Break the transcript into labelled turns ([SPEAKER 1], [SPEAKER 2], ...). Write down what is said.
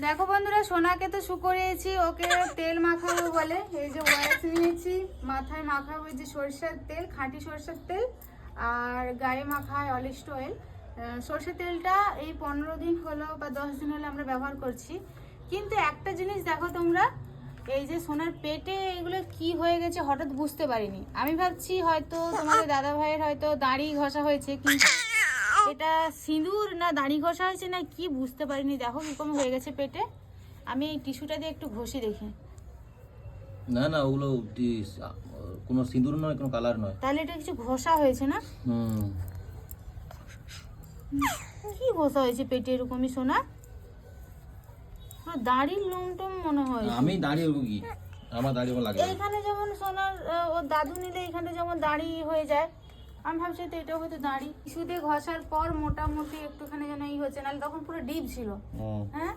[SPEAKER 1] দেখো বন্ধুরা, সোনাকে তো শু করিয়েছি, ওকে তেল মাখাবো বলে এই যে ওয়াক্স নিয়েছি, মাথায় মাখাবো এই যে সরষের তেল, খাঁটি সরষের তেল, আর গায়ে মাখায় অলিভ অয়েল। সরষের তেলটা এই 15 দিন হলো বা 10 দিন হলো আমরা ব্যবহার করছি। কিন্তু একটা জিনিস দেখো তোমরা, এই যে সোনার পেটে এগুলো কি হয়ে গেছে হঠাৎ বুঝতে পারিনি। আমি ভাবছি হয়তো তোমাদের দাদা ভাইয়ের হয়তো দাড়ি ঘষা হয়েছে, কিন্তু এটা সিঁদুর না দাড়ি ঘষা হয়েছে না কি বুঝতে পারিনি। দেখো কিরকম হয়ে গেছে পেটে। আমি এই টিস্যুটা দিয়ে একটু ঘষি দেখি।
[SPEAKER 2] না না, ওগুলো কোনো সিঁদুর নয়, কোনো কালার নয়।
[SPEAKER 1] তাহলে এটা কিছু ঘষা হয়েছে না? কি ঘষা হয়েছে পেটে এরকমই সোনা? দাড়ির লোমটম মনে হয়।
[SPEAKER 2] আমি দাঁড়িয়ে কি, আমার দাড়ি আমার লাগে না।
[SPEAKER 1] এইখানে যেমন সোনার ওর দাদু নিলে এখানে যেমন দাড়ি হয়ে যায়, আমি ভাবছি তো এটাও হয়তো দাড়ি। টিস্যু দিয়ে ঘষার পর মোটামুটি একটুখানি যেন ই হচ্ছে, নাহলে তখন পুরো ডিপ ছিল। হ্যাঁ,